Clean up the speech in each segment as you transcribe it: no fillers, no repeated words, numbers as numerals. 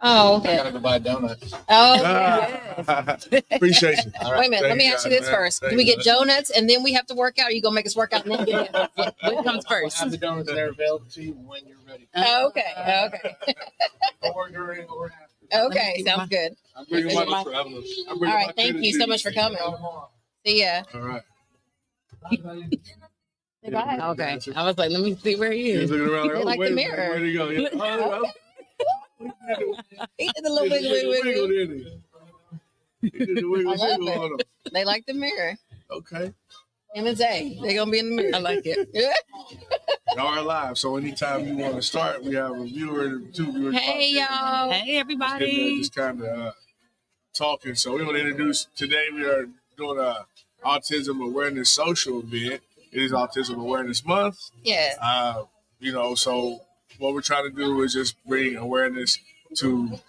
Oh, okay. Gotta go buy donuts. Oh, yeah. Appreciate you. All right. Wait a minute. Let me Thank ask you you, this man. first. Thank Do we you. get donuts and then we have to work out? Or are you gonna make us work out and then get it? What comes We'll first? have the donuts there available to you when you're ready. Oh, okay. Okay. Or during or after. Okay. Sounds good. I'm bringing All my All right. Thank you so much for coming. See ya. All right. Bye. Okay. I was like, let me see where he He's is. looking around They like wait the a minute, mirror. where'd he go? Yeah. Oh, He did a little wiggle, wiggle, wiggle. didn't he? He did the wiggle, I love wiggle it. on him. They like the mirror. Okay. Him and Zay. They're gonna be in the mirror. I like it. Yeah. Y'all are live, so anytime you want to start, we have a viewer, two viewers. Hey y'all. Hey, Sitting there everybody. just kind of talking. So we want to introduce, today we are doing a Autism Awareness social event. It is Autism Awareness Month. Yeah. So what we're trying to do is just bring awareness to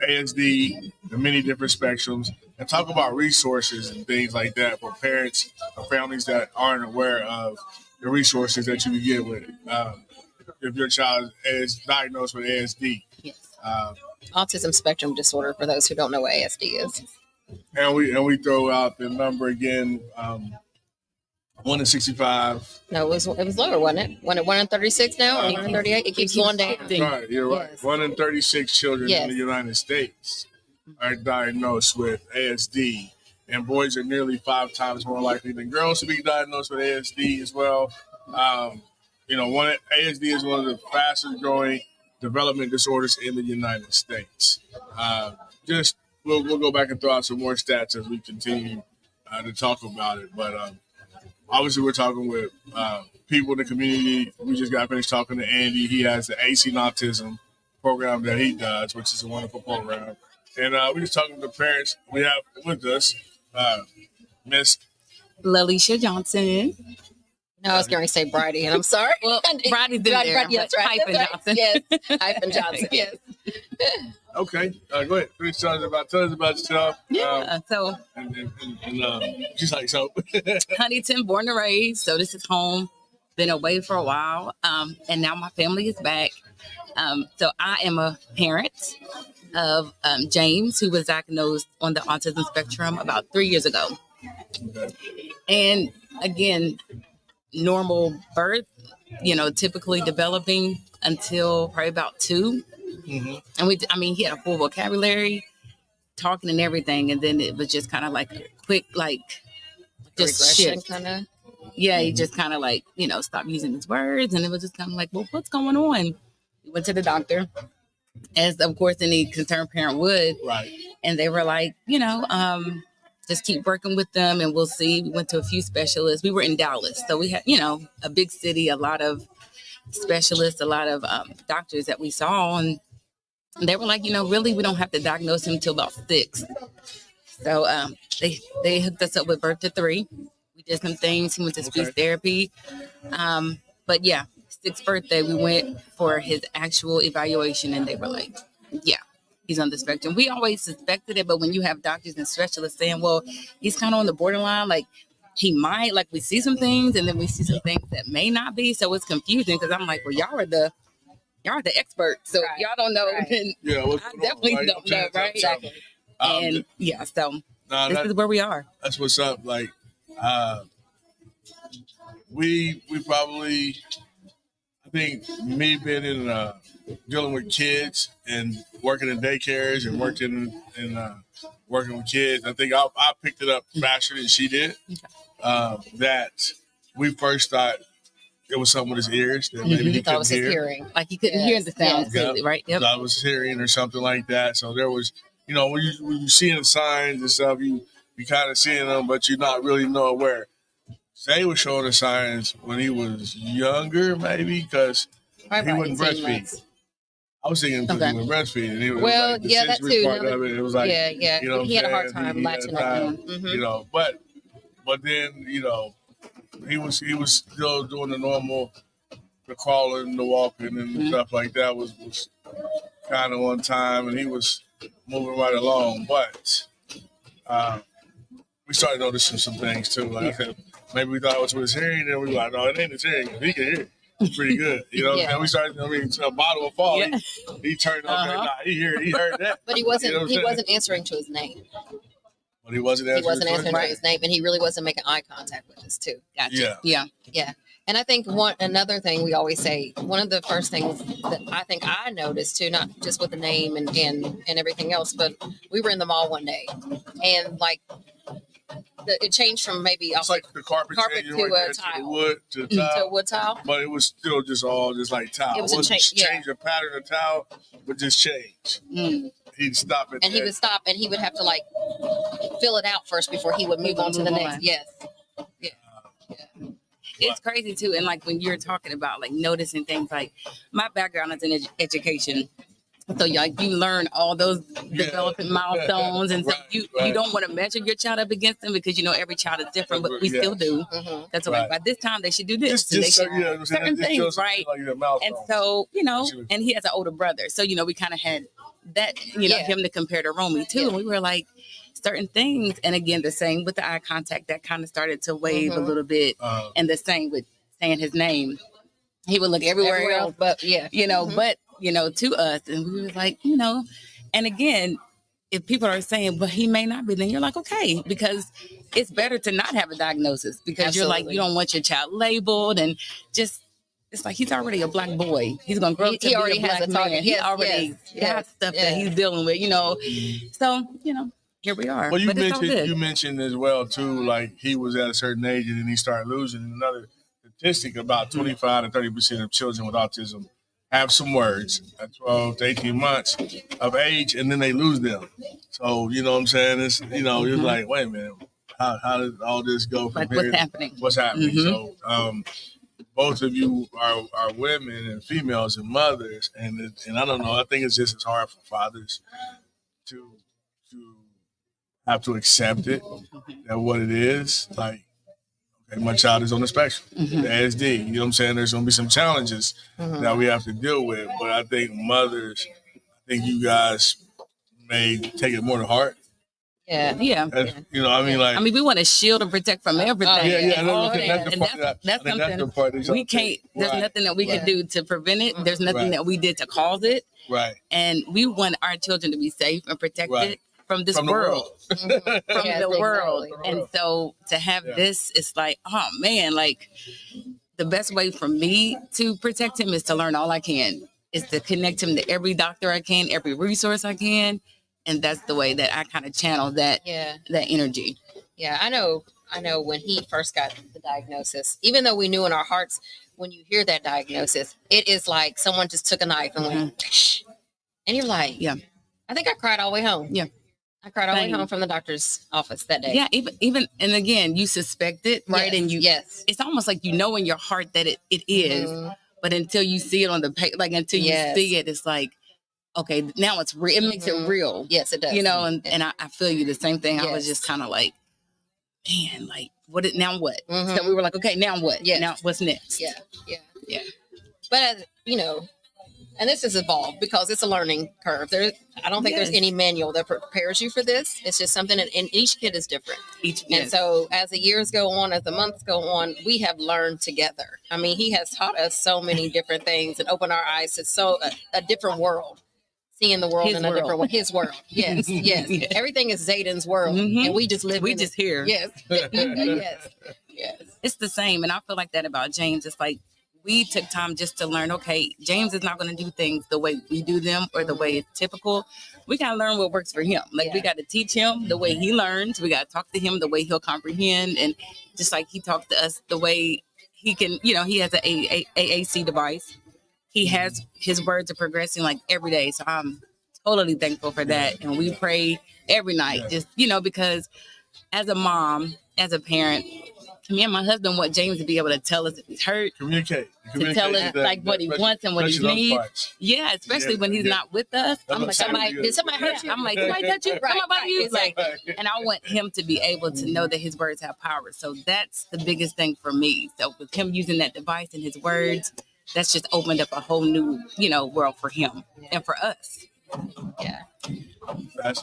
ASD, the many different spectrums, and talk about resources and things like that for parents or families that aren't aware of the resources that you can get with it. If your child is diagnosed with ASD. Yes. Uh, Autism spectrum disorder for those who don't know what ASD is. and we throw out the number again, 1 in 65. No, it was lower, wasn't it? 1 in 36 now, or 1 in 38? It keeps going down. Right, you're right. Yes. 1 in 36 children Yes. in the United States are diagnosed with ASD, and boys are nearly 5 times more likely than girls to be diagnosed with ASD as well. ASD is one of the fastest growing development disorders in the United States. We'll go back and throw out some more stats as we continue to talk about it, but. Obviously, we're talking with people in the community. We just got finished talking to Andy. He has the AC Autism program that he does, which is a wonderful program. And we're just talking to parents. We have with us Miss Lalisha Johnson. No, I was going to say Bridie, and I'm sorry. Well, Bridie's in there. Yes, But right. hyphen That's Johnson. right. Yes, hyphen Johnson. Yes. Okay, go ahead. Tell us about yourself. Yeah. So And just like so. Huntington, born and raised. So this is home. Been away for a while. And now my family is back. So I am a parent of James, who was diagnosed on the autism spectrum about 3 years ago. Okay. And again, normal birth, typically developing until probably about 2. Mm-hmm. And he had a full vocabulary, talking and everything. And then it was just kind of like a quick, just shift. Kind of. Yeah, he just kind of stopped using his words. And it was just kind of like, well, what's going on? We went to the doctor, as of course any concerned parent would. Right. And they were like, just keep working with them and we'll see. We went to a few specialists. We were in Dallas. So we had, a big city, a lot of specialists, a lot of doctors that we saw. And they were like, really, we don't have to diagnose him until about 6. So they hooked us up with birth to 3. We did some things. He went to speech therapy. But yeah, 6th birthday, we went for his actual evaluation and they were like, yeah, he's on the spectrum. We always suspected it, but when you have doctors and specialists saying, well, he's kind of on the borderline, like he might, like we see some things and then we see some things that may not be. So it's confusing because I'm like, well, y'all are the experts. So y'all don't know. Right. And Yeah, I definitely don't know, right? Exactly. And yeah, so this is where we are. That's what's up. Like, we probably, I think me being in dealing with kids and working in daycares and working with kids, I think I picked it up faster than she did. That we first thought it was something with his ears that maybe he Thought it was couldn't his hear. hearing. Like he couldn't hear the sounds clearly, right? Yep. I was hearing or something like that. So there was, when you seeing the signs and stuff, you kind of seeing them, but you're not really know where. Zay was showing the signs when he was younger, maybe, because he wouldn't breastfeed. I was thinking because he was breastfeeding. And he was like, the sensory part of it was like, yeah. He had a hard time latching on. But then, he was still doing the crawling, the walking, and stuff like that was kind of on time, and he was moving right along. But we started noticing some things too. Like I said, maybe we thought it was with his hearing, and we were like, no, it ain't his hearing. He can hear. pretty good. You know what I'm Yeah. saying? We started, to a bottle of fall. Yeah. He turned, okay, Uh-huh. he heard that. But he wasn't. You know what I'm He saying? wasn't answering to his name. But he wasn't He answering. wasn't his answering question? to his name, and he really wasn't making eye contact with us too. Gotcha. Yeah. Yeah. And I think another thing we always say, one of the first things that I think I noticed too, not just with the name and everything else, but we were in the mall one day, and like it changed from maybe It's like the carpet Carpet changing to right a there, to the tile. wood, to the to tile. a wood tile. But it was still just all just like tile. It was a wasn't change, yeah. change the pattern of tile, but just change. Mm. He'd stop it. And he would stop, and he would have to like fill it out first before he would move on to the Move next. on. Yes. It's crazy too. And like when you're talking about like noticing things, like my background is in education. So like you learn all those development milestones, and so Right, you right. don't want to measure your child up against them because you know every child is different, but we Yeah. still do. Mm-hmm. That's Right. like by this time they should do this. Just and they so, should, yeah, certain just things, something right? Like your mouth And on. so Sure. and he has an older brother, so we kind of had that, Yeah. him to compare to Romy too. Yeah. And we were like certain things, and again the same with the eye contact that kind of started to wave a Mhm. little bit, and the same with saying his name. He would look everywhere else, but yeah. Mhm. but to us, and we was like, and again, if people are saying, but he may not be, then you're like, okay, because it's better to not have a diagnosis, because you're like, Absolutely. you don't want your child labeled, and just, it's like, he's already a black boy. He's going to grow up to He be already a has black a target. man. He Yes, already yes, got yes, stuff yes. that he's dealing with, So, here we are. Well, you but it's all good. mentioned as well too, like he was at a certain age and then he started losing. And another statistic: about 25 to 30% of children with autism have some words at 12 to 18 months of age, and then they lose them. So you know what I'm saying? It's you're like, wait a minute, how did all this go from Like, here? what's happening? What's happening? Mhm. So both of you are women and females and mothers, and I don't know. I think it's just as hard for fathers to have to accept it that what it is. Like, okay, my child is on the spectrum, the ASD. You know what I'm saying? There's gonna be some challenges that we have to deal with, but I think mothers, you guys may take it more to heart. Yeah. Yeah. Like, We want to shield and protect from everything. yeah, and all that's that. the And part that- that's I think that's the something part that y'all we can't, take. there's Right. nothing that we Yeah. can do to prevent it. There's nothing Right. that we did to cause it. Right. And we want our children to be safe and protected Right. from this From the world. world. From Yes, the world. exactly. And so to have Yeah. this, it's like, oh man, like the best way for me to protect him is to learn all I can, is to connect him to every doctor I can, every resource I can. And that's the way that I kind of channel that that energy. Yeah, I know when he first got the diagnosis, even though we knew in our hearts, when you hear that diagnosis, it is like someone just took a knife and went, "Psh," and you're like, Yeah. I think I cried all the way home. Yeah. I cried all the way Same. home from the doctor's office that day. Yeah, even and again, you suspect it, right? Yes, And yes. it's almost like in your heart that it is, Mhm. but until you see it on the page, like until Yes. you see it, it's like, okay, now it's real. It makes it Mhm. real. Yes, it does. And I feel you the same thing. I was Yes. just kind of like, man, like now what? Mhm. So we were like, okay, now what? Yes. Now what's next? Yeah. Yeah. But and this has evolved because it's a learning curve. I don't think there's Yes. any manual that prepares you for this. It's just something, and each kid is different. Each And so as the years go on, as the months go on, we have learned together. I mean, he has taught us so many different things and opened our eyes to a different world, seeing the world His in a world. different way. His world. Yes, yes. Yeah. Everything is Zayden's world, Mhm. and we just live we in just it. here. Yes. Yes. Yes. It's the same. And I feel like that about James. It's like we took time just to learn, okay, James is not going to do things the way we do them or the way it's typical. We got to learn what works for him. Like, we Yeah. got to teach him the way he learns. We got to talk to him the way he'll comprehend. And just like he talks to us the way he can, he has an AAC device. He has, his words are progressing like every day. So I'm totally thankful for that. And we pray every night, just, because as a mom, as a parent, me and my husband want James to be able to tell us if he's hurt, Communicate. to tell us like what he wants and what he especially those needs. parts. Yeah, especially when he's not with us. I'm like, Did somebody hurt you? I'm like, somebody touch you? Right, Somebody you? right, Like, and I want him to be able to know that his words have power. So that's the biggest thing for me. So with him using that device and his words, that's just opened up a whole new, world for him and for us. Yeah. That's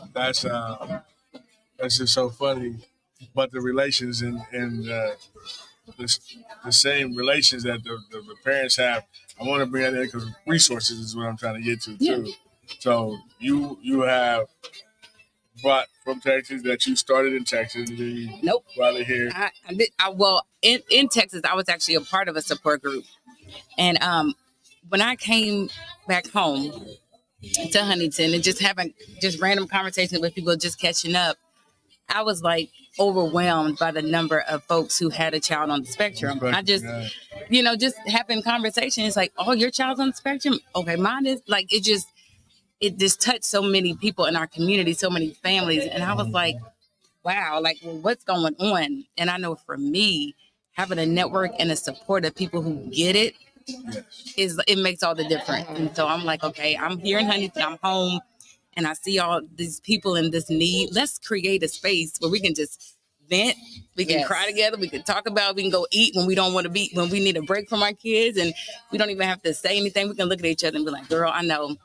just so funny. But the relations and the the same relations that the parents have. I want to bring that in because resources is what I'm trying to get to too. So you have brought from Texas that you started in Texas. And then you Nope. brought it here. Well, in Texas, I was actually a part of a support group. And when I came back home to Huntington and just having just random conversations with people, just catching up, I was like overwhelmed by the number of folks who had a child on the spectrum. I just, just having conversations like, oh, your child's on the spectrum? Okay, mine is. Like, it just touched so many people in our community, so many families. And I was like, wow, like, well, what's going on? And I know for me, having a network and a support of people who get it, it makes all the difference. And so I'm like, okay, I'm here in Huntington, I'm home, and I see all these people in this need. Let's create a space where we can just vent, we can cry together, we can talk about, we can go eat when we don't want to be, when we need a break from our kids, and we don't even have to say anything. We can look at each other and be like, girl, I know.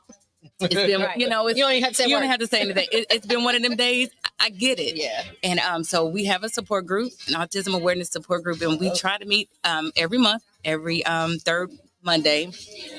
It's been, Right. you don't even have to say you don't have to say anything. It's been one of them days. I get it. Yeah. And so we have a support group, an autism awareness support group, and we try to meet every month, every third Monday,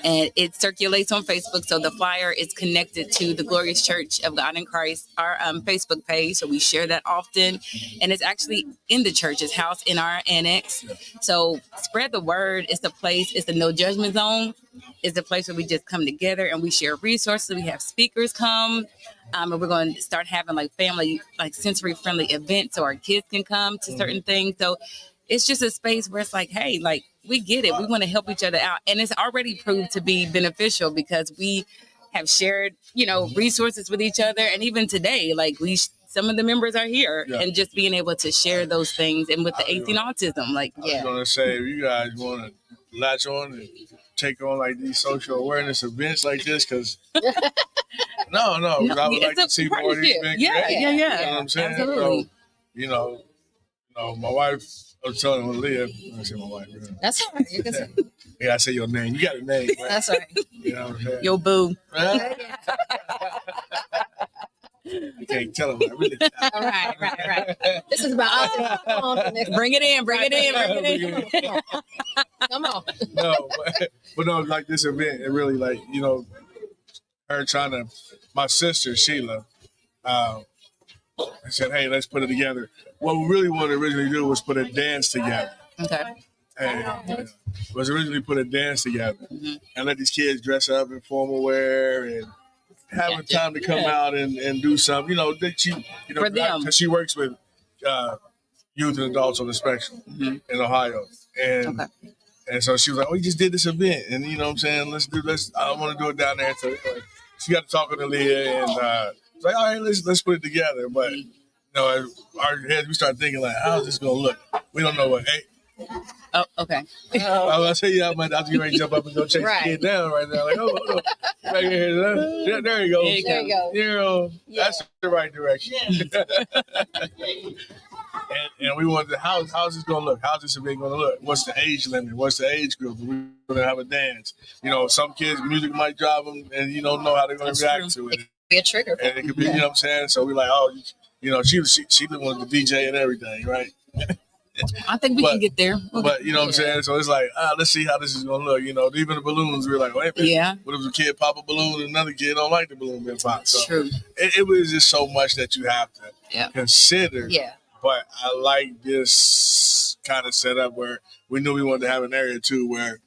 and it circulates on Facebook. So the flyer is connected to the Glorious Church of God in Christ, our Facebook page. So we share that often, and it's actually in the church's house in our annex. So spread the word. It's the place. It's the no judgment zone. It's the place where we just come together and we share resources. We have speakers come, and we're going to start having like family, like sensory friendly events so our kids can come to certain things. So it's just a space where it's like, hey, like, we get it. We want to help each other out. And it's already proved to be beneficial because we have shared, resources with each other. And even today, like, some of the members are here and just being able to share those things. And with the 18 autism, like, I was going to say, if you guys want to latch on and take on like these social awareness events like this, because no, I would like to see more of these things. Yeah. You know what I'm saying? Absolutely. So, my wife, I was telling her to live. I say my wife. That's all right. You can say. I say your name. You got a name, right? That's right. You know what I'm saying? Yo, boo. You can't tell them. I really. Right. This is about autism. Bring it in. Come on. No, but no, like this event, it really like, her my sister, Sheila, I said, hey, let's put it together. What we really wanted to originally do was put a dance together. Okay. And was originally put a dance together and let these kids dress up in formal wear and have a time to come out and do something, that for them. Because she works with youth and adults on the spectrum in Ohio. And so she was like, oh, we just did this event. And you know what I'm saying? I want to do it down there. So she got to talking to Leah and it's like, all right, let's put it together. But, our heads, we started thinking like, how's this going to look? We don't know what. Hey. Oh, okay. I was going to say, I was getting ready to jump up and go chase the kid down right now. Like, oh, right here. There you go. There you go. That's the right direction. And we wanted to, how's this going to look? How's this event going to look? What's the age limit? What's the age group? We're going to have a dance. Some kids, music might drive them and you don't know how they're going to react to it. It could be a trigger. And it could be, you know what I'm saying? So we're like, she wanted the DJ and everything, right? I think we can get there. But you know what I'm saying? So it's like, let's see how this is going to look. Even the balloons, we're like, wait a minute. Yeah. What if a kid pop a balloon and another kid don't like the balloon being popped? So true. It was just so much that you have to consider. Yeah. But I like this kind of setup where we knew we wanted to have an area too where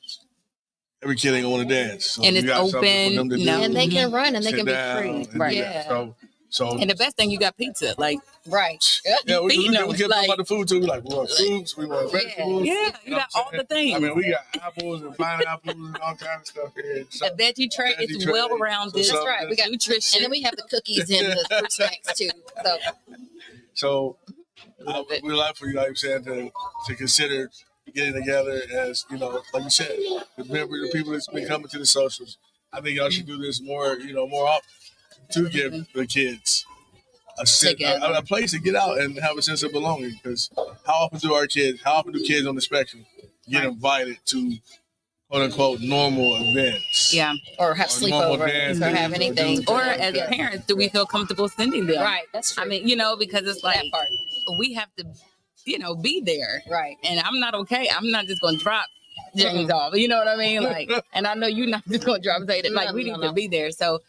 every kid ain't gonna want to dance. So and it's open, and they can run and they can be free. Right. Yeah. So and the best thing, you got pizza, like right. Yeah, we kept talking about the food too. We like, we want fruits, we want vegetables. Yeah, you got all the things. I mean, we got apples and pineapples and all kinds of stuff here. So, a veggie tray is well rounded. That's right. We got nutrition, and then we have the cookies and the fruit snacks too. So we like for you, like I'm saying, to consider getting together as like you said, the people that's been coming to the socials. I think y'all should do this more, more often to give the kids a place to get out and have a sense of belonging. Because how often do kids on the spectrum get invited to quote unquote normal events? Yeah. Or have sleepovers or have anything. Or as parents, do we feel comfortable sending them? Right. That's true. I mean, because it's like we have to be there. Right. And I'm not okay. I'm not just going to drop James off. You know what I mean? Like, and I know you're not just going to drop and say that. Like, we need to be there. So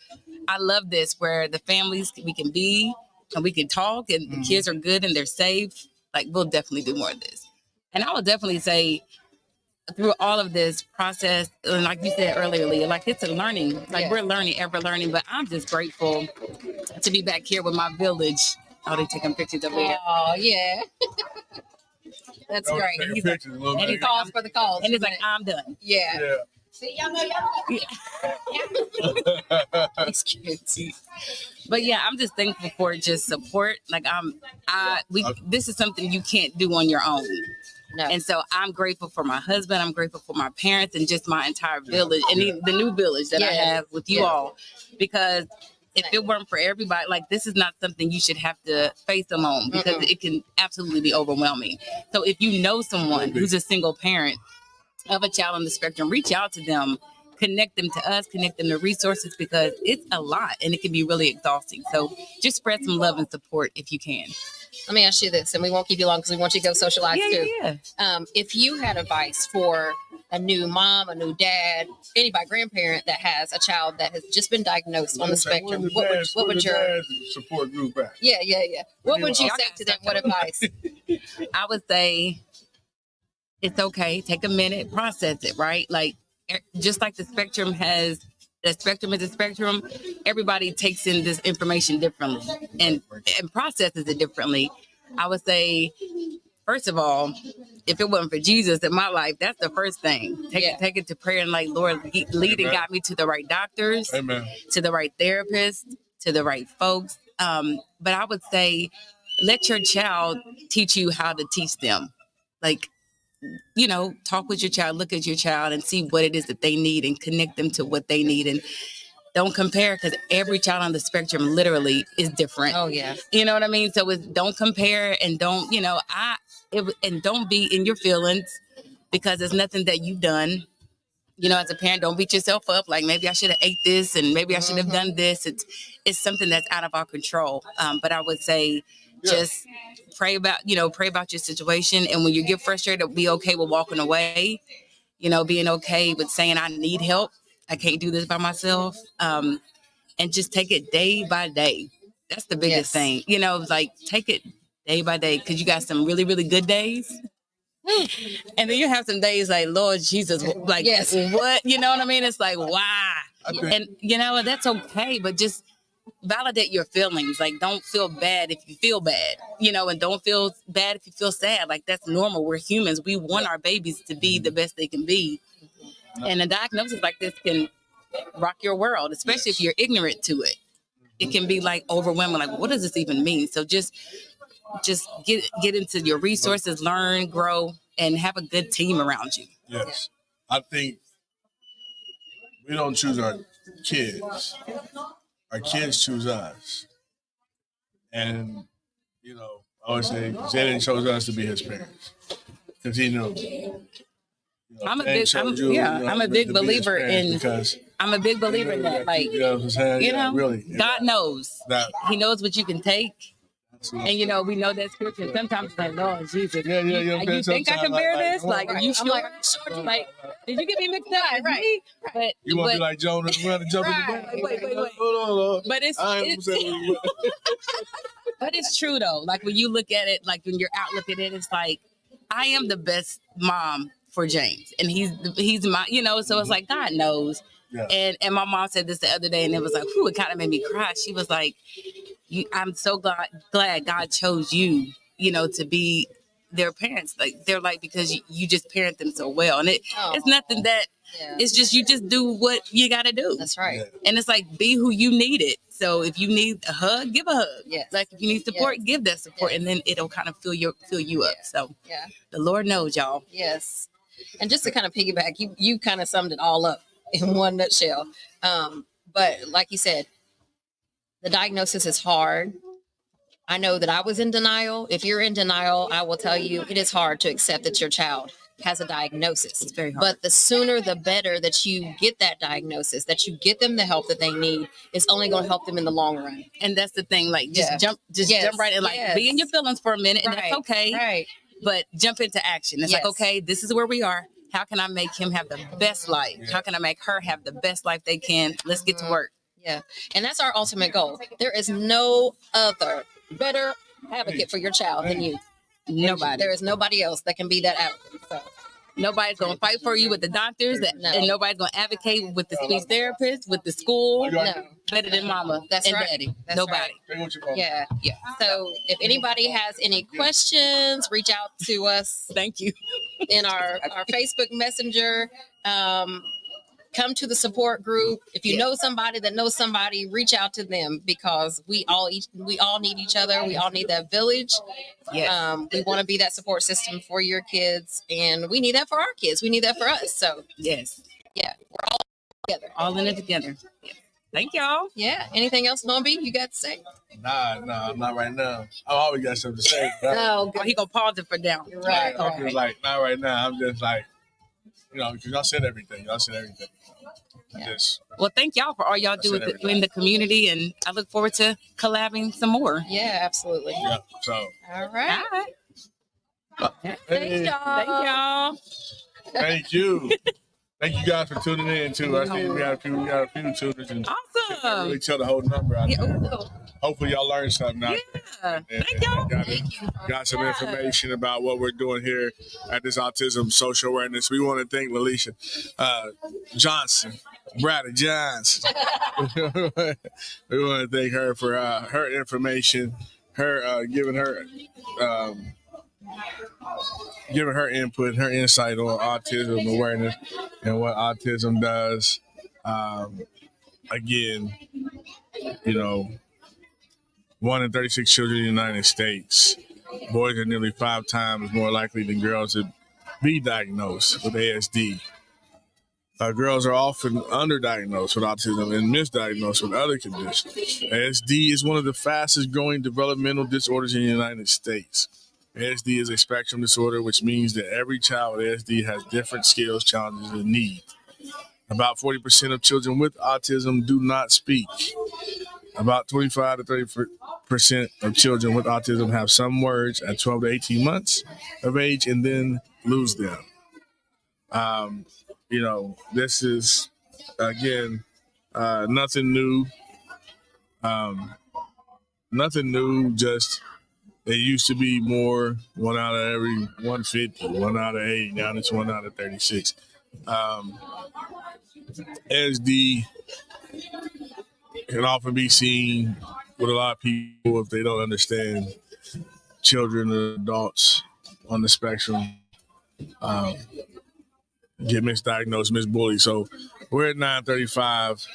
I love this where the families, we can be and we can talk and the kids are good and they're safe. Like, we'll definitely do more of this. And I would definitely say through all of this process, and like you said earlier, Leah, like it's a learning. Like we're learning, ever learning. But I'm just grateful to be back here with my village. Oh, they taking pictures of there. Oh, yeah. That's great. And he calls for the calls. And he's like, I'm done. Yeah. See, y'all know It's cute. But yeah, I'm just thankful for just support. Like this is something you can't do on your own. No. And so I'm grateful for my husband. I'm grateful for my parents and just my entire village and the new village that I have with you all. Because if it weren't for everybody, like this is not something you should have to face alone because it can absolutely be overwhelming. So if you know someone who's a single parent of a child on the spectrum, reach out to them, connect them to us, connect them to resources because it's a lot and it can be really exhausting. So just spread some love and support if you can. Let me ask you this, and we won't keep you long because we want you to go socialize too. Yeah. If you had advice for a new mom, a new dad, anybody, grandparent that has a child that has just been diagnosed on the spectrum, what would your support group at? Yeah. What would you say to them? What advice? I would say it's okay. Take a minute, process it, right? Like just like the spectrum is a spectrum, everybody takes in this information differently and processes it differently. I would say, first of all, if it wasn't for Jesus in my life, that's the first thing. Take it to prayer and like, Lord, lead and guide me to the right doctors, to the right therapists, to the right folks. But I would say, let your child teach you how to teach them. Like, talk with your child, look at your child and see what it is that they need and connect them to what they need. And don't compare because every child on the spectrum literally is different. Oh, yeah. You know what I mean? So don't compare and don't, and don't be in your feelings because it's nothing that you've done. As a parent, don't beat yourself up. Like maybe I should have ate this and maybe I should have done this. It's something that's out of our control. But I would say just pray about your situation. And when you get frustrated, be okay with walking away, being okay with saying, I need help. I can't do this by myself. And just take it day by day. That's the biggest thing, like take it day by day. Cause you got some really, really good days. And then you have some days like, Lord Jesus, like, what? You know what I mean? It's like, wow. And, that's okay. But just validate your feelings. Like, don't feel bad if you feel bad, and don't feel bad if you feel sad. Like, that's normal. We're humans. We want our babies to be the best they can be. And a diagnosis like this can rock your world, especially if you're ignorant to it. It can be like overwhelming. Like, what does this even mean? So just get into your resources, learn, grow, and have a good team around you. Yes. I think we don't choose our kids. Our kids choose us. And, I always say, Jaden chose us to be his parents. Because he knew. I'm a big believer in that. Like, really, God knows. He knows what you can take. Absolutely. And we know that scripture. And sometimes it's like, Lord Jesus, you think I can bear this? Like, are you I'm sure? sure. Like, did you get me mixed up? Right. But you want to be like Jonah and run and jump in the back? Wait. Hold on. But but it's true though. Like when you look at it, like when you're out looking at it, it's like I am the best mom for James, and he's my, So it's like God knows. Yeah. And my mom said this the other day, and it was like, it kind of made me cry. She was like, I'm so glad God chose you, to be their parents. Like they're like, because you just parent them so well. And it's nothing that it's just, you just do what you got to do. That's right. And it's like, be who you need it. So if you need a hug, give a hug. Yes. Like if you need support, give that support. And then it'll kind of fill you up. So the Lord knows, y'all. Yes. And just to kind of piggyback, you kind of summed it all up in one nutshell. But like you said, the diagnosis is hard. I know that I was in denial. If you're in denial, I will tell you it is hard to accept that your child has a diagnosis. It's very hard. But the sooner the better that you get that diagnosis, that you get them the help that they need, it's only going to help them in the long run. And that's the thing. Like jump right in. Like be in your feelings for a minute, and that's okay. Right. but jump into action. It's like, Yes. okay, this is where we are. How can I make him have the best life? How can I make her have the best life they can? Let's get to work. Yeah. And that's our ultimate goal. There is no other better advocate for your child than you. Nobody. There is nobody else that can be that advocate. So Nobody's going to fight for you with the doctors, No. and nobody's going to advocate with the speech therapist, with the school. no. Better than mama That's and right. daddy. That's Nobody. right. Yeah. Yeah. So if anybody has any questions, reach out to us Thank you. in our Facebook Messenger. Come to the support group. If you know somebody that knows somebody, reach out to them, because we all need each other. We all need that village. Yes. We want to be that support system for your kids, and we need that for our kids. We need that for us. So Yes. yeah, we're all together. All in it together. Yeah. Thank y'all. Yeah. Anything else, Nombi, you got to say? Nah, not right now. I always got something to say. Oh, Oh, he gonna pause it for now. You're right. I'm just like, not right now. I'm just like, because y'all said everything. I just, Well, thank y'all for all y'all do in the community, and I look forward to collabing some more. Yeah, absolutely. yeah. So, All right. All right. Thanks, y'all. Thank y'all. thank you. Thank you guys for tuning in too. I see we got a few tuners and can't Awesome. really tell the whole number out Yeah. there. Ooh. Hopefully y'all learned something out there. Yeah. And Thank y'all. got some information about what we're doing here at this Autism Social Awareness. We want to thank Lelisha Johnson, Bradley Johnson. We want to thank her for her information, her giving her input, her insight on autism awareness and what autism does. Again, 1 in 36 children in the United States, boys are nearly 5 times more likely than girls to be diagnosed with ASD. Girls are often underdiagnosed with autism and misdiagnosed with other conditions. ASD is one of the fastest growing developmental disorders in the United States. ASD is a spectrum disorder, which means that every child with ASD has different skills, challenges, and needs. About 40% of children with autism do not speak. About 25 to 30% of children with autism have some words at 12 to 18 months of age and then lose them. This is, again, nothing new. Nothing new, just it used to be more 1 out of every 150, 1 out of 80. Now it's 1 out of 36. ASD can often be seen with a lot of people if they don't understand children and adults on the spectrum get misdiagnosed, misbullied. So we're at 935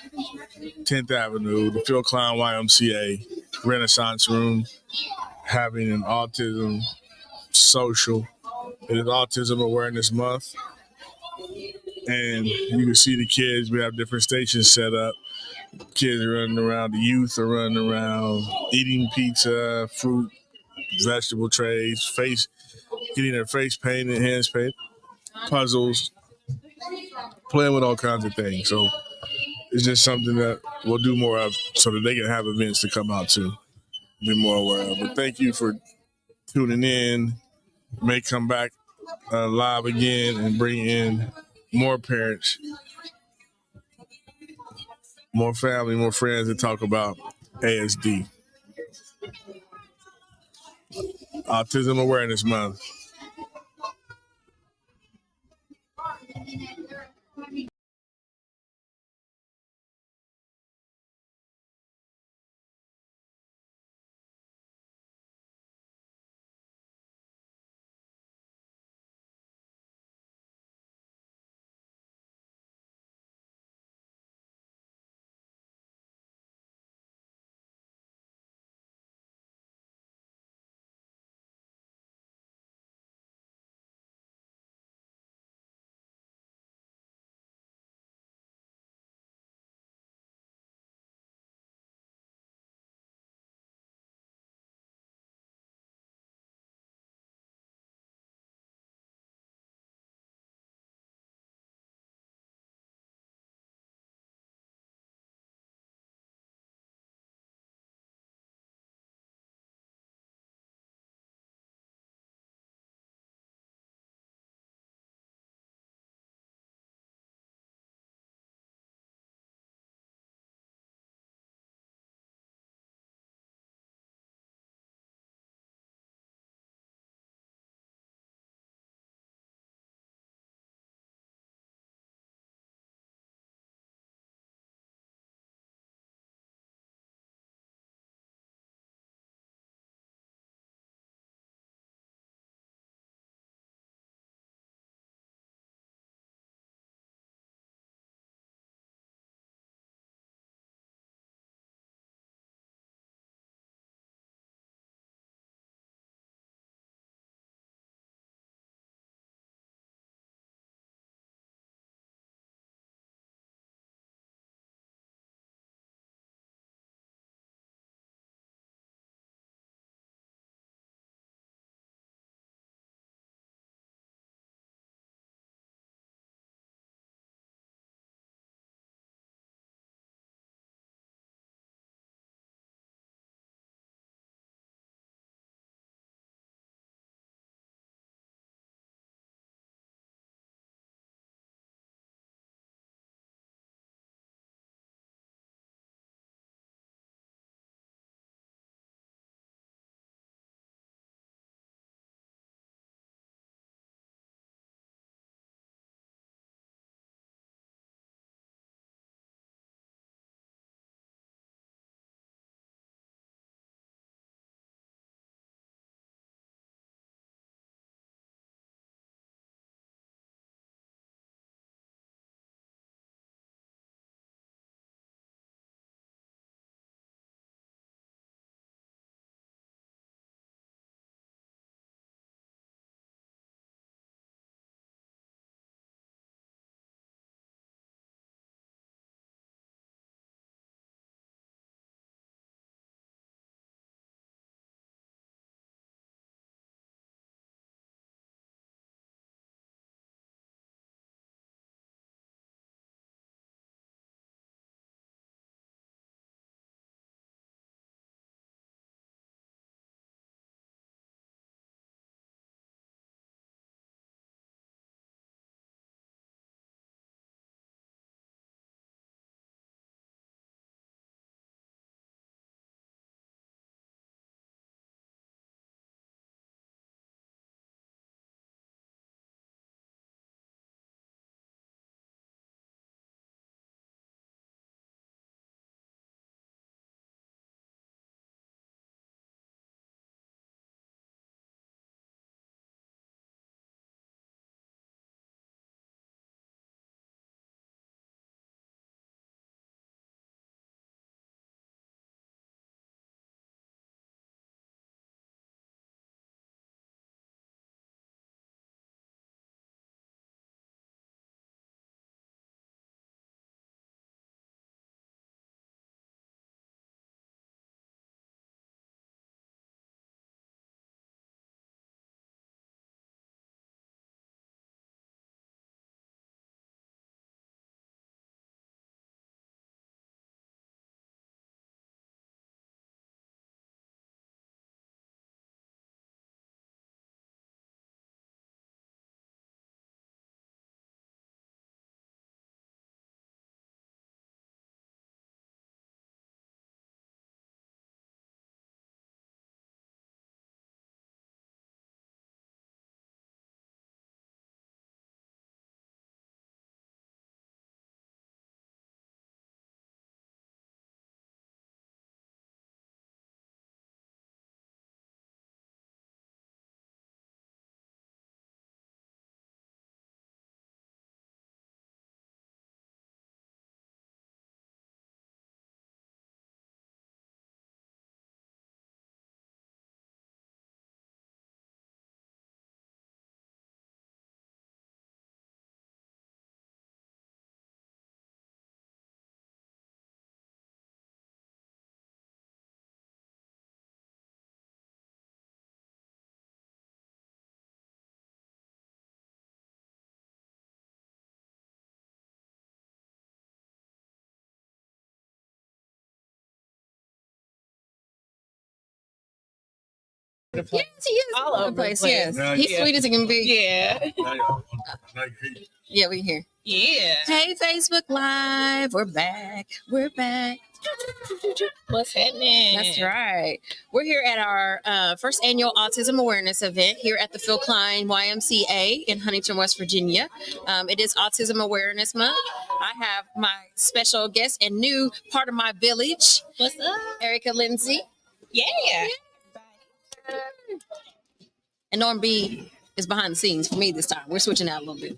10th Avenue, the Phil Klein YMCA Renaissance Room, having an autism social. It is Autism Awareness Month. And you can see the kids. We have different stations set up. Kids are running around. The youth are running around, eating pizza, fruit, vegetable trays, getting their face painted, hands painted, puzzles, playing with all kinds of things. So it's just something that we'll do more of so that they can have events to come out to, be more aware of. But thank you for tuning in. May come back live again and bring in more parents, more family, more friends to talk about ASD. Autism Awareness Month. Yes, he is All over the place. place. Yes, Yeah, he's yeah. sweet as he can be. Yeah. Yeah, we can hear. Yeah. Hey, Facebook Live, we're back. We're back. What's happening? That's right. We're here at our first annual Autism Awareness event here at the Phil Klein YMCA in Huntington, West Virginia. It is Autism Awareness Month. I have my special guest and new part of my village, What's up? Erica Lindsay. Yeah. And Norm B is behind the scenes for me this time. We're switching out a little bit.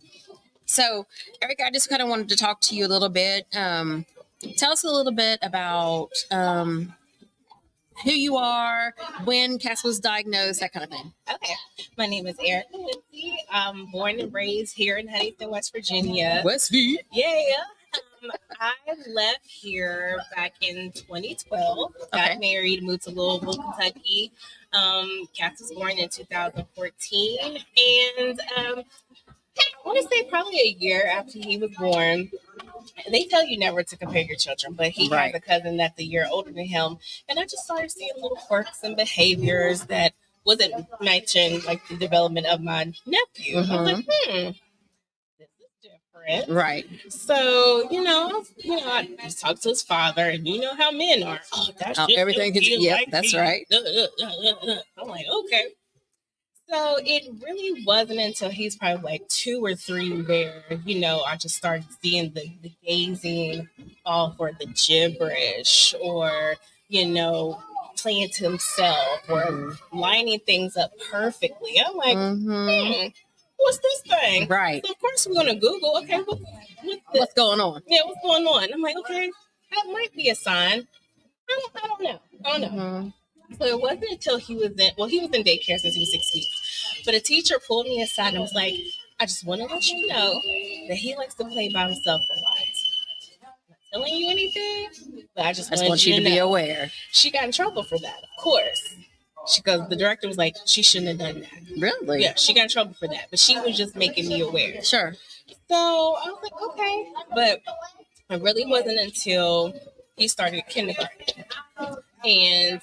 So, Erica, I just kind of wanted to talk to you a little bit. Tell us a little bit about who you are, when Cass was diagnosed, that kind of thing. Okay. My name is Erica Lindsay. I'm born and raised here in Huntington, West Virginia. Westview. Yeah. I left here back in 2012. Got married, moved to Louisville, Kentucky. Cass was born in 2014. And I want to say probably a year after he was born. They tell you never to compare your children, but he has a cousin that's a year older than him. And I just started seeing little quirks and behaviors that wasn't matching like the development of my nephew. I was like, this is different. Right. So, I just talked to his father, and you know how men are. Oh, that's just everything. Yep, that's right. I'm like, okay. So it really wasn't until he's probably like 2 or 3 where, I just started seeing the gazing all for the gibberish or, playing to himself or lining things up perfectly. I'm like, what's this thing? Right. So of course we're going to Google, okay, what's going on? Yeah, what's going on? I'm like, okay, that might be a sign. I don't know. So it wasn't until he was in daycare since he was 6 weeks. But a teacher pulled me aside and was like, I just want to let you know that he likes to play by himself a lot. I'm not telling you anything, but I just want you to be aware. She got in trouble for that, of course. Because the director was like, she shouldn't have done that. Really? Yeah, she got in trouble for that. But she was just making me aware. Sure. So I was like, okay. But it really wasn't until he started kindergarten. And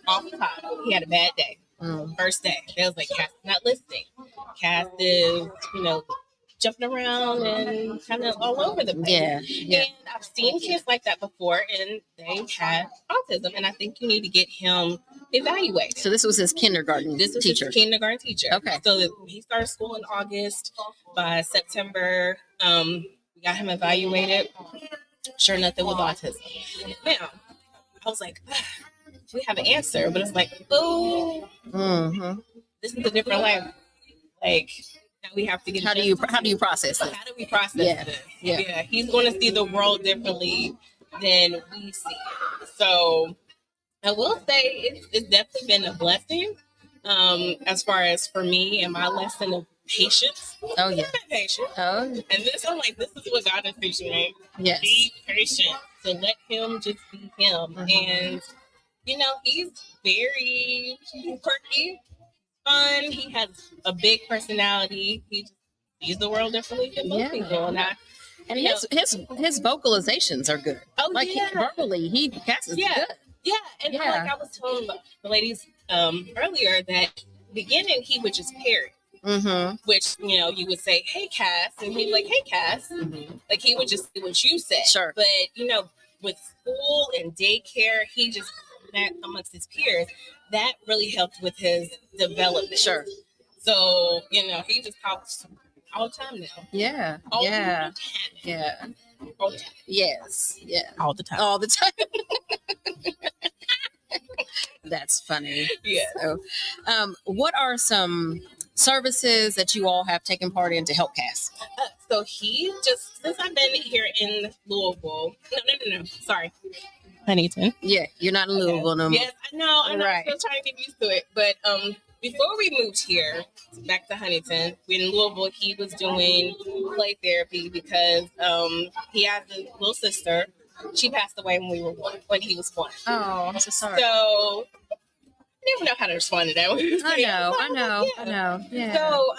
off the top, he had a bad day. First day, they was like, Cass is not listening. Cass is, jumping around and kind of all over the place. Yeah. And I've seen kids like that before, and they have autism. And I think you need to get him evaluated. So this was his kindergarten teacher. His kindergarten teacher. Okay. So he started school in August. By September, we got him evaluated. Sure, nothing with autism. Now, I was like, we have an answer, but it's like, this is a different language. Like, now we have to get. How do you process it? How do we process it? Yeah. He's going to see the world differently than we see it. So, I will say it's definitely been a blessing. As far as for me and my lesson of patience. Oh yeah, patient. Oh, and this I'm like, this is what God is teaching me. Yes. Be patient. So let him just be him. And he's very quirky, fun. He has a big personality. He sees the world differently than most people. And his vocalizations are good. Oh, like verbally, Cass is good. Yeah, and like I was telling the ladies earlier that beginning he would just parrot. Which, you would say, hey, Cass. And he'd be like, hey, Cass. Like, he would just say what you said. Sure. But, with school and daycare, he just, amongst his peers, that really helped with his development. Sure. So, he just talks all the time now. Yeah. All the time. Yes. Yeah. All the time. All the time. That's funny. Yeah. So, what are some services that you all have taken part in to help Cass? So he just, since I've been here in Louisville, no, sorry, Huntington. Yeah, you're not in Louisville no more. Yes, I know. I'm still trying to get used to it. But before we moved here, back to Huntington, in Louisville, he was doing play therapy because he has a little sister. She passed away when he was born. Oh, I'm so sorry. So never know how to respond to that. I know. Yeah. So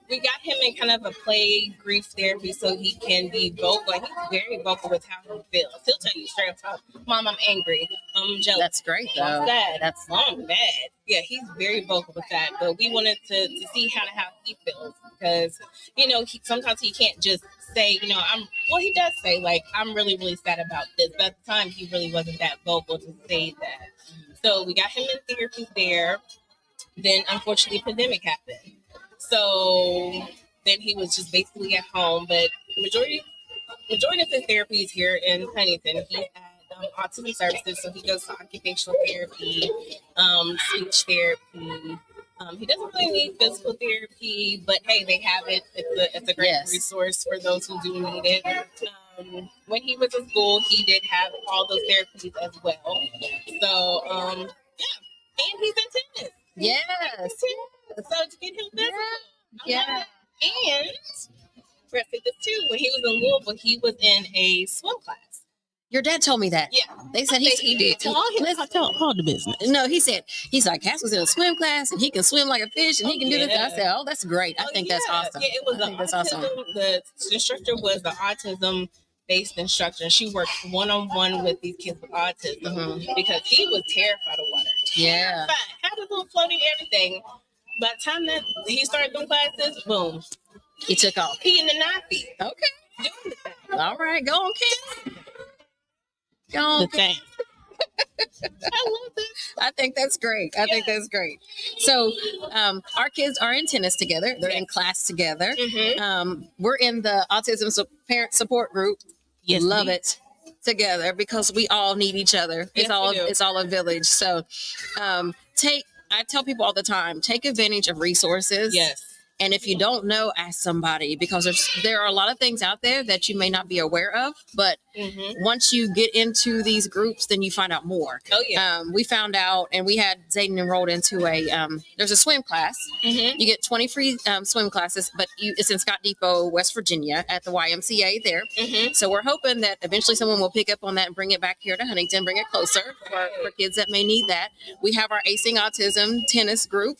we got him in kind of a play grief therapy so he can be vocal. He's very vocal with how he feels. He'll tell you straight up, Mom, I'm angry. I'm jealous. That's great, though. I'm sad. That's I'm mad. Yeah, he's very vocal with that. But we wanted to see how he feels because, sometimes he can't just say, he does say, like, I'm really, really sad about this. But at the time, he really wasn't that vocal to say that. So we got him in therapy there. Then, unfortunately, the pandemic happened. So then he was just basically at home. But majority of his therapy is here in Huntington. He's at Autism Services, so he goes to occupational therapy, speech therapy. He doesn't really need physical therapy, but hey, they have it. It's a great resource for those who do need it. When he was in school, he did have all those therapies as well. So, and he's in tennis. yes. So to get him physical. Yeah. And Brett said this too. When he was in Louisville, he was in a swim class. Your dad told me that. Yeah. They said he did. Tell the business. No, he's like, Cass was in a swim class and he can swim like a fish and he can do this. I said, that's great. I think that's awesome. Yeah, it was that's awesome. The instructor was the autism-based instructor. And she worked one-on-one with these kids with autism because he was terrified of water. Yeah. Had his little floating everything. By the time that he started doing classes, boom. He took off. He in the 9 feet. Okay. Doing the thing. All right. Go on, Cass. Go on. The thing. I love this. I think that's great. I think that's great. So our kids are in tennis together. They're in class together. We're in the autism parent support group. Yes, love it together because we all need each other. Yes, It's all a village. So I tell people all the time, take advantage of resources. Yes. And if you don't know, ask somebody because there are a lot of things out there that you may not be aware of. But once you get into these groups, then you find out more. Oh, yeah. We found out, and we had Zayden enrolled into there's a swim class. You get 20 free swim classes, but it's in Scott Depot, West Virginia at the YMCA there. So we're hoping that eventually someone will pick up on that and bring it back here to Huntington, bring it closer for kids that may need that. We have our Acing Autism tennis group.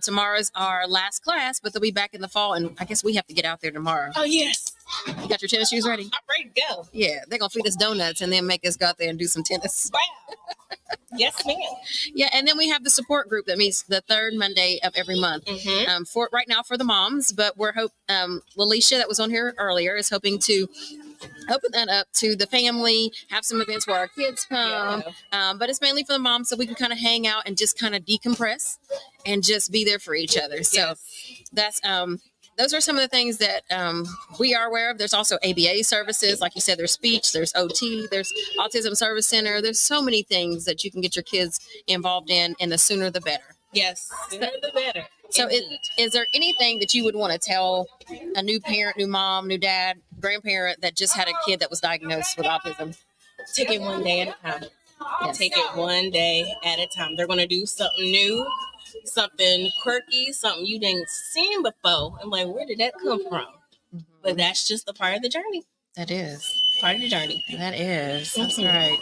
Tomorrow's our last class, but they'll be back in the fall, and I guess we have to get out there tomorrow. Oh, yes. You got your tennis shoes ready? I'm ready to go. Yeah, they're going to feed us donuts and then make us go out there and do some tennis. Wow. Yes, ma'am. Yeah, and then we have the support group that meets the third Monday of every month. For right now for the moms, but we're Lalisha that was on here earlier is hoping to open that up to the family, have some events where our kids come. But it's mainly for the moms so we can kind of hang out and just kind of decompress and just be there for each other. So that's those are some of the things that we are aware of. There's also ABA services. Like you said, there's speech, there's OT, there's Autism Service Center. There's so many things that you can get your kids involved in, and the sooner the better. Yes, sooner the better. So is there anything that you would want to tell a new parent, new mom, new dad, grandparent that just had a kid that was diagnosed with autism? Take it one day at a time. Take it one day at a time. They're going to do something new, something quirky, something you didn't seen before. I'm like, where did that come from? But that's just a part of the journey. That is. Part of the journey. That is. That's right.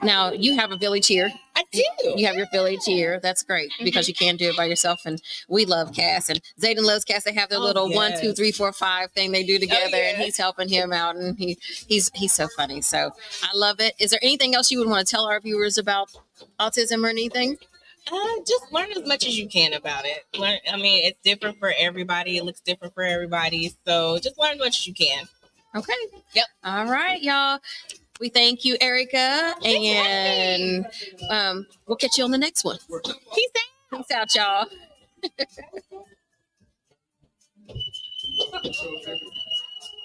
Now, you have a village here. I do. You have your village here. That's great because you can do it by yourself. And we love Cass. And Zayden loves Cass. They have their little 1, 2, 3, 4, 5 thing they do together. And he's helping him out. And he's so funny. So I love it. Is there anything else you would want to tell our viewers about autism or anything? Just learn as much as you can about it. It's different for everybody. It looks different for everybody. So just learn as much as you can. Okay. Yep. All right, y'all. We thank you, Erica, and we'll catch you on the next one. Peace out. Peace out, y'all.